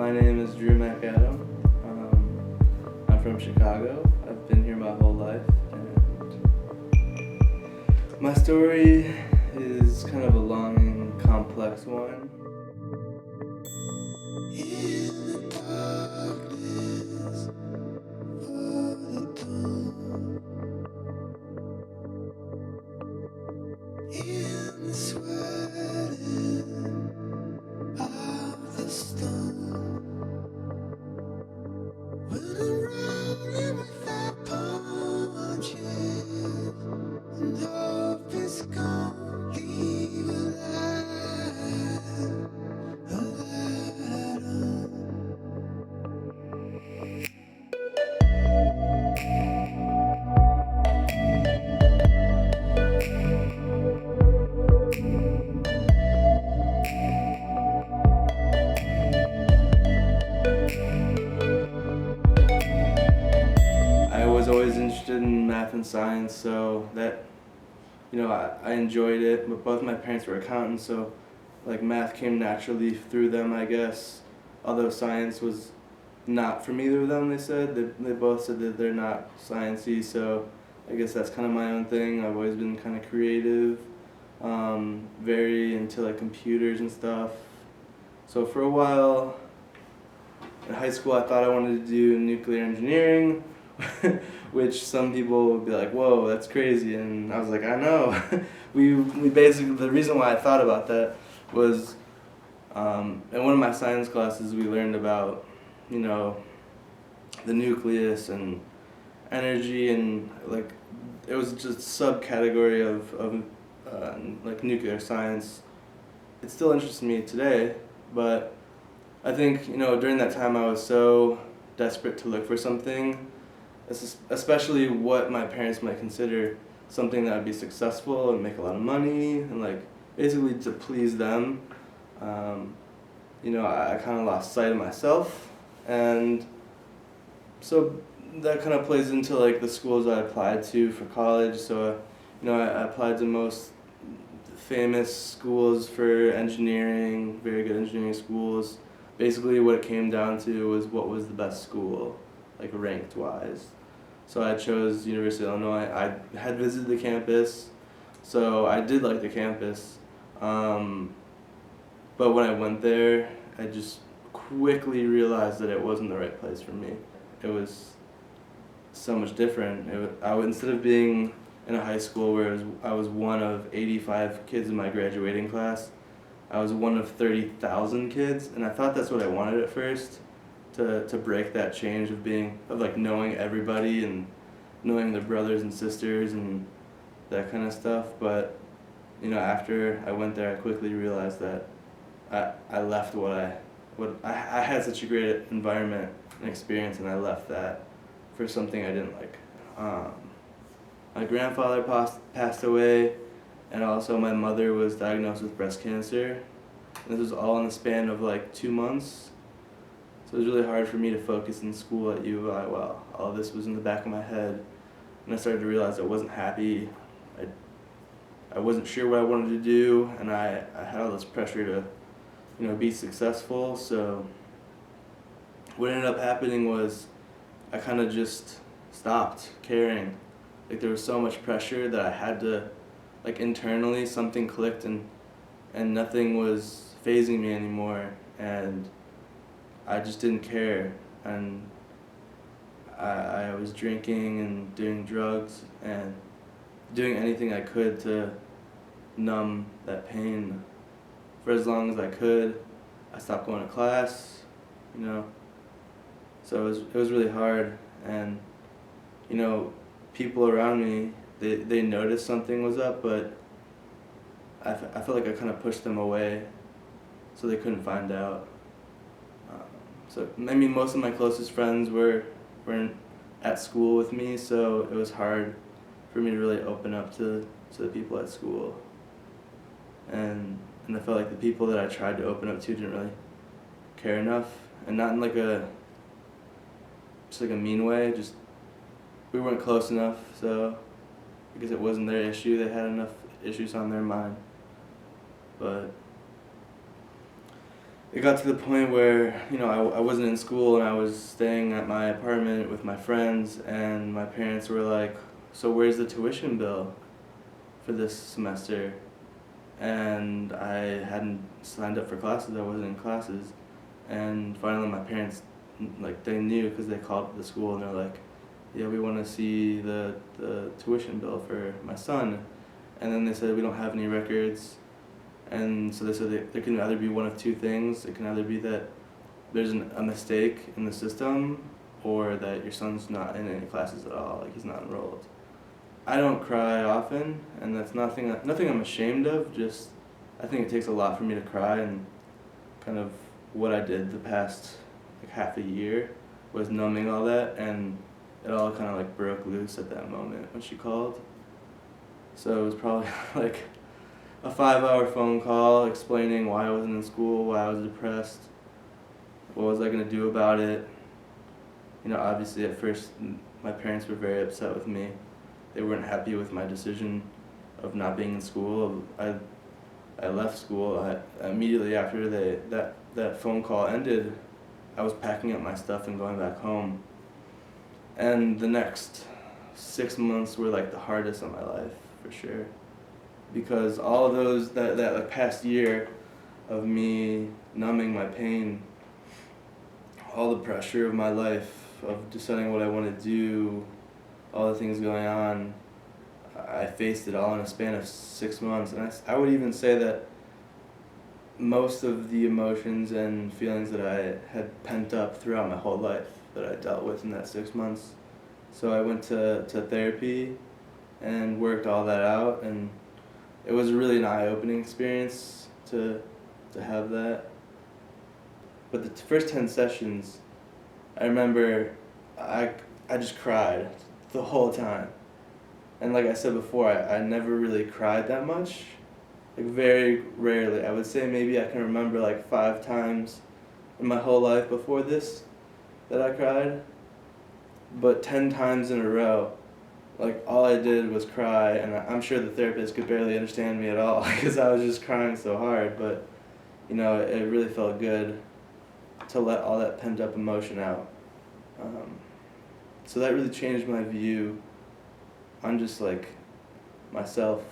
My name is Drew McAdam. I'm from Chicago. I've been here my whole life, and my story is kind of a long and complex one. In the darkness of the dawn, in the sweating of the storm, when I'm rolling without punches and hope is gone, leave a light on. I was always interested in math and science, so that, I enjoyed it. But both my parents were accountants, so like math came naturally through them, I guess. Although science was not from either of them, they both said that they're not sciencey, so I guess that's kind of my own thing. I've always been kind of creative, very into like computers and stuff. So for a while in high school, I thought I wanted to do nuclear engineering, which some people would be like, "Whoa, that's crazy," and I was like, "I know." we basically, the reason why I thought about that was in one of my science classes we learned about, the nucleus and energy, and like it was just a subcategory of like nuclear science. It still interests me today, but I think during that time I was so desperate to look for something, especially what my parents might consider something that would be successful and make a lot of money and like basically to please them. I kind of lost sight of myself, and so that kind of plays into like the schools I applied to for college. So I applied to most famous schools for engineering, very good engineering schools. Basically what it came down to was what was the best school, like ranked wise. So I chose University of Illinois. I had visited the campus, so I did like the campus. But when I went there, I just quickly realized that it wasn't the right place for me. It was so much different. Instead of being in a high school where I was one of 85 kids in my graduating class, I was one of 30,000 kids, and I thought that's what I wanted at first, to break that change of like knowing everybody and knowing their brothers and sisters and that kind of stuff. But after I went there, I quickly realized that I left I had such a great environment and experience, and I left that for something I didn't like. My grandfather passed away, and also my mother was diagnosed with breast cancer. This was all in the span of like 2 months. So it was really hard for me to focus in school at U of I while all of this was in the back of my head. And I started to realize I wasn't happy. I wasn't sure what I wanted to do, and I had all this pressure to, be successful. So what ended up happening was I kind of just stopped caring. Like there was so much pressure that I had to, like internally something clicked, and nothing was fazing me anymore, and I just didn't care, and I was drinking and doing drugs and doing anything I could to numb that pain for as long as I could. I stopped going to class, so it was really hard, and people around me, they noticed something was up, but I felt like I kind of pushed them away so they couldn't find out. So most of my closest friends weren't at school with me, so it was hard for me to really open up to the people at school. And I felt like the people that I tried to open up to didn't really care enough, and not in like a mean way, just we weren't close enough, so I guess it wasn't their issue. They had enough issues on their mind. But it got to the point where, I wasn't in school and I was staying at my apartment with my friends, and my parents were like, so where's the tuition bill for this semester? And I hadn't signed up for classes, I wasn't in classes. And finally my parents, they knew because they called the school and they're like, yeah, we want to see the tuition bill for my son. And then they said, we don't have any records. And so they said there can either be one of two things. It can either be that there's a mistake in the system, or that your son's not in any classes at all, like he's not enrolled. I don't cry often, and that's nothing I'm ashamed of, just I think it takes a lot for me to cry, and kind of what I did the past half a year was numbing all that, and it all kind of broke loose at that moment when she called. So it was probably like a 5-hour phone call explaining why I wasn't in school, why I was depressed, what was I going to do about it. Obviously at first my parents were very upset with me. They weren't happy with my decision of not being in school. I left school. Immediately after that phone call ended, I was packing up my stuff and going back home. And the next 6 months were the hardest of my life, for sure. Because all of those, that past year of me numbing my pain, all the pressure of my life, of deciding what I want to do, all the things going on, I faced it all in a span of 6 months. And I would even say that most of the emotions and feelings that I had pent up throughout my whole life that I dealt with in that 6 months. So I went to therapy and worked all that out, and it was really an eye-opening experience to have that. But the first 10 sessions, I remember I just cried the whole time. And like I said before, I never really cried that much. Very rarely. I would say maybe I can remember 5 times in my whole life before this that I cried. But 10 times in a row, all I did was cry, and I'm sure the therapist could barely understand me at all because I was just crying so hard. But it really felt good to let all that pent up emotion out. So that really changed my view on just myself,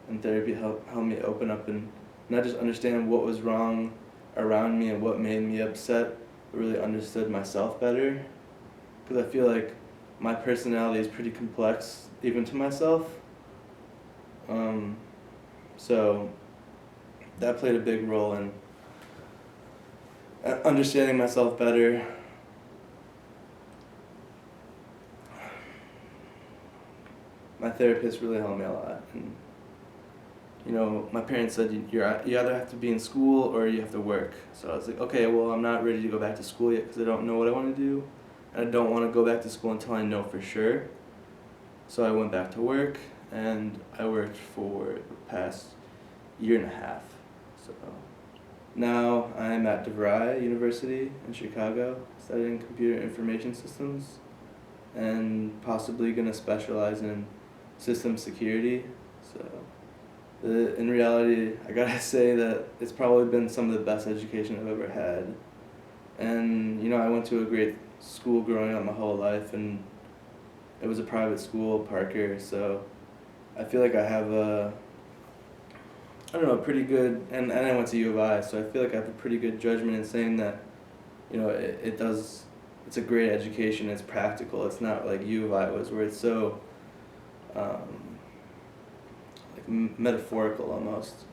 and therapy helped me open up and not just understand what was wrong around me and what made me upset, but really understood myself better. Because I feel like my personality is pretty complex, even to myself. So that played a big role in understanding myself better. My therapist really helped me a lot. And my parents said you either have to be in school or you have to work. So I was like, okay, well, I'm not ready to go back to school yet because I don't know what I want to do. And I don't want to go back to school until I know for sure. So I went back to work, and I worked for the past year and a half. So now I'm at DeVry University in Chicago, studying computer information systems, and possibly going to specialize in system security. So in reality, I gotta say that it's probably been some of the best education I've ever had. And I went to a great school growing up my whole life, and it was a private school, Parker, so I feel like I have a pretty good, and I went to U of I, so I feel like I have a pretty good judgment in saying that, it's a great education, it's practical, it's not like U of I was, where it's so, metaphorical almost.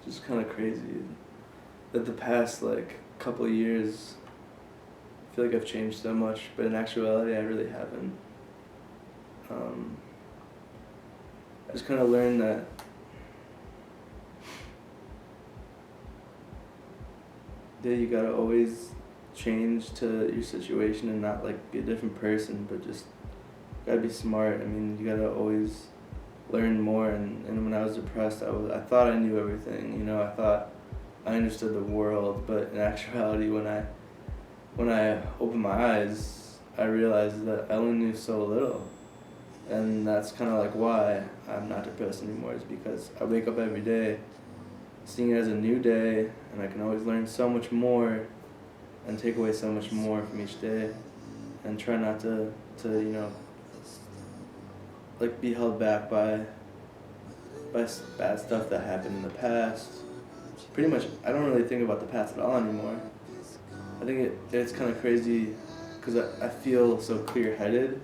Just kind of crazy that the past couple of years, I feel like I've changed so much, but in actuality I really haven't. I just kind of learned that you gotta always change to your situation and not be a different person, but just gotta be smart. I mean, you gotta always learn more. And when I was depressed, I thought I knew everything. I thought I understood the world, but in actuality, when I opened my eyes, I realized that I only knew so little. And that's kind of why I'm not depressed anymore, is because I wake up every day seeing it as a new day, and I can always learn so much more and take away so much more from each day, and try not to like be held back by bad stuff that happened in the past. Pretty much, I don't really think about the past at all anymore. I think it's kind of crazy because I feel so clear-headed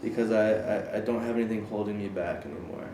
because I don't have anything holding me back anymore.